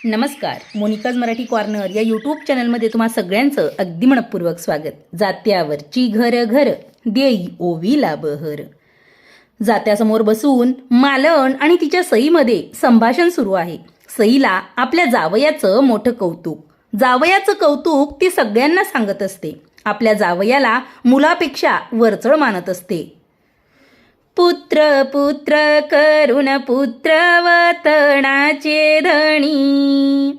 नमस्कार. Monika's Marathi corner या YouTube चॅनलमध्ये तुम्हा सगळ्यांचं अगदी मनपूर्वक स्वागत. जात्यावरची घर घर देई ओवीला बहर. जात्यासमोर बसून मालन आणि तिच्या सईमध्ये संभाषण सुरू आहे. सईला आपल्या जावयाचं मोठं कौतुक, जावयाचं कौतुक ती सगळ्यांना सांगत असते. आपल्या जावयाला मुलापेक्षा वरचढ मानत असते. पुत्र पुत्र करुण पुत्र वतनाचे धणी,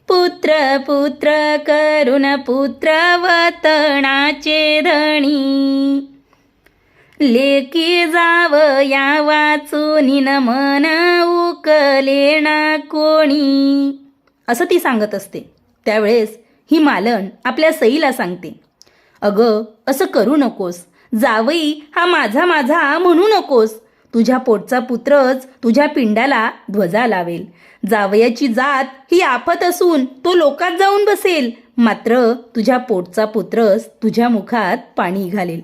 पुत्र पुत्र करुण पुत्र वतनाचे धणी, लेकी जावया वाचून मन उकले ना कोणी, असं ती सांगत असते. त्यावेळेस ही मालन आपल्या सईला सांगते, अगं असं करू नकोस, जावई हा माझा माझा म्हणू नकोस. तुझ्या पोटचा पुत्रच तुझ्या पिंडाला ध्वजा लावेल. जावयाची जात ही आफत असून तो लोकात जाऊन बसेल, मात्र तुझ्या पोटचा पुत्रच तुझ्या मुखात पाणी घालेल.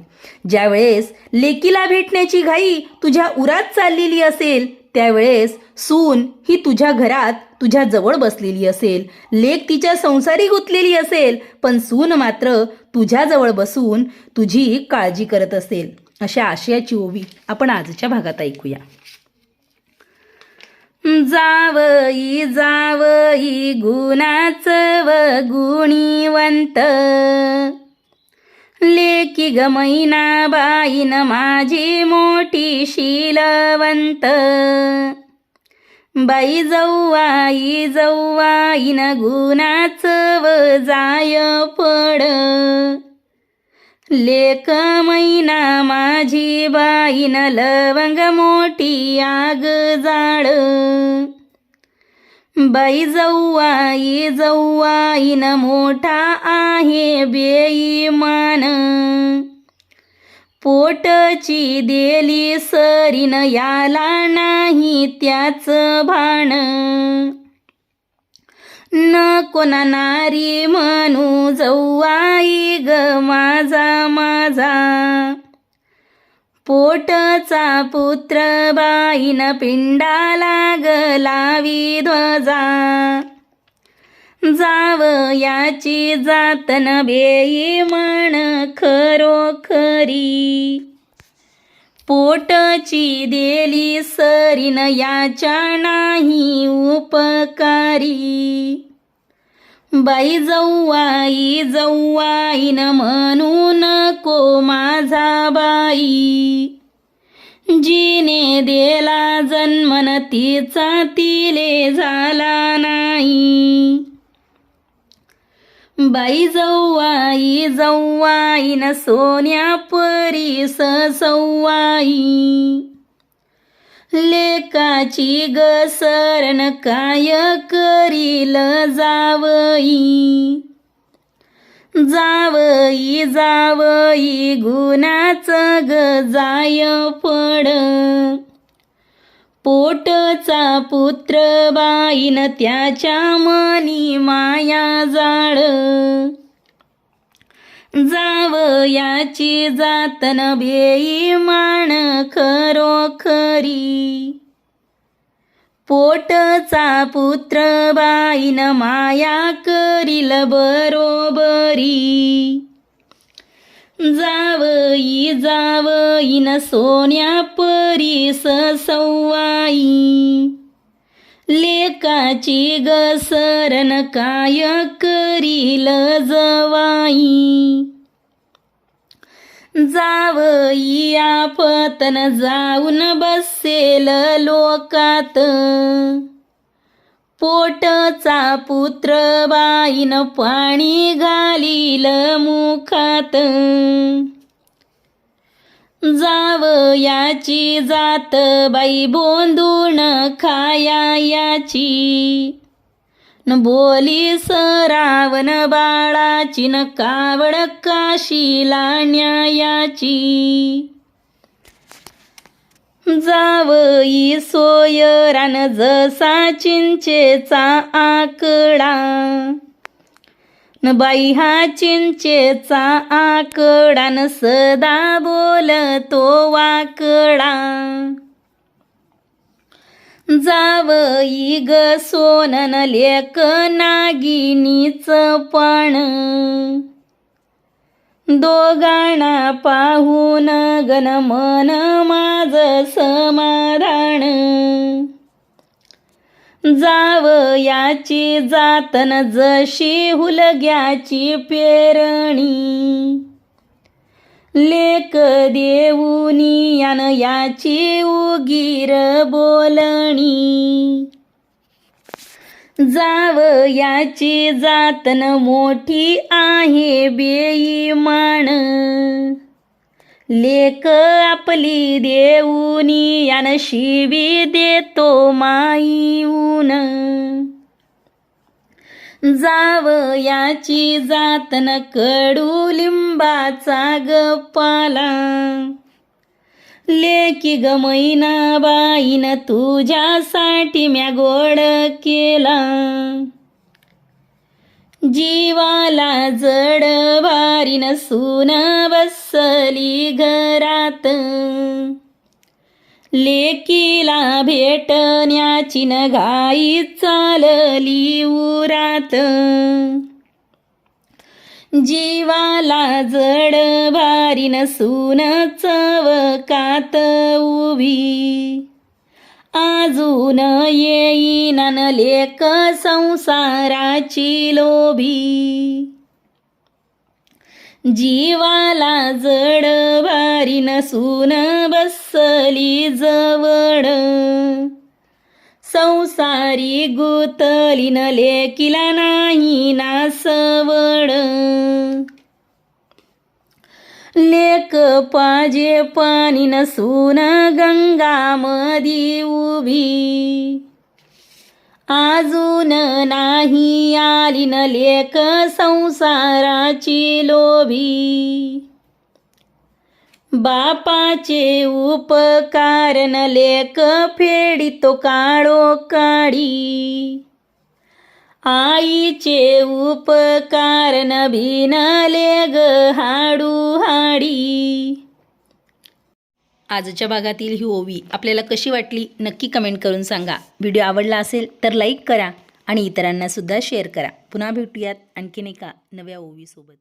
ज्यावेळेस लेकीला भेटण्याची घाई तुझ्या उरात चाललेली असेल, त्यावेळेस सून ही तुझ्या घरात तुझ्या जवळ बसलेली असेल, लेक तिच्या संसारी गुंतलेली असेल, पण सून मात्र तुझ्याजवळ बसून तुझी काळजी करत असेल. अशा आशयाची ओवी आपण आजच्या भागात ऐकूया. जावई जावई गुणाचं व गुणीवंत, लेकी ग मैनाबाईन माझी मोठी शीलवंत. बाई जव्वाई जव्वाईन गुणाचं व जाय पड, लेक मैना माझी बाईन लवंग मोठी आग जाळ. बाई जव्वाई जव्वाईन मोठा आहे बेईमान, पोटची देली सरीन याला नाही त्याचं भान. नको ना नारी म्हणू जव्वाई ग माझा माझा, पोटचा पुत्र बाईन पिंडाला ग लावी ध्वजा. जावयाची जातन बेईमान खरोखरी, पोटची देली सरीन याच्या नाही उपकारी. बाई जव्वाई जव्वाईन म्हणू नको माझा बाई, जिने देला जन्मन तिचा तिले झाला नाही. बाई जव्वाई जव्वाईन सोन्या परी सव्वाई, लेकाची गसरण काय करील जावई. जावई जावई गुणाचं ग जाय पड, पोटचा पुत्र बाईन त्याच्या मनी माया जाळ. जावयाची जातन बेईमान खरोखरी, पोटचा पुत्र बाईन माया करील बरोबरी. जावई जावईन सोन्या परी सव्वाई, लेकाची गसरण काय करील जवाई. जावई आपतन जाऊन बसेल लोकात, पोटचा पुत्र बाईन पाणी घालील मुखात. जावयाची जात बाई बोंदून खाया याची, न बोली सरावण बाळाची न कावड काशीला न्यायाची. जावई सोयरान जसा चिंचेचा आकडा, न बाई हा चिंचेचा आकडा न सदा बोलतो वाकडा. जावई ग सोनन लेक नागिनीचं पाण, दोघांना पाहून गण मन माझ समाधान, जावयाची जातन जशी हुलग्याची पेरणी, लेक देऊनी यान याची उगीर बोलणी, जावयाची जातन मोठी आहे बेईमान, लेक आपली देऊनी यान शिवी देतो माईऊन, जावयाची जातन कडुलिंबाचा गप्पाला, लेकी ग मैनाबाईन तुझ्यासाठी म्या गोड केला, जीवाला जड भारीन सून बसली घरात, लेकीला भेटण्याची न घाई चालली उरात, जीवाला जड भारीन सून चवकात उभी, अजून येईना न लेक संसाराची लोभी, जीवाला जड भारीन सून बसली जवळ, संसारी गुतलीन लेकीला नाही ना सवड, लेक पाजे पाणीन सून गंगामधी उभी, अजून नाही आली न लेक संसाराची लोभी, बापाचे उपकारन लेक फेडितो काळोकाळी, आईचे उपकारन भिनले ग हाडू हाडी. आजच्या भागातील ही ओवी आपल्याला कशी वाटली नक्की कमेंट करून सांगा. व्हिडिओ आवडला असेल तर लाईक करा आणि इतरांना सुद्धा शेअर करा. पुन्हा भेटूयात आणखीन एका नव्या ओवीसोबत.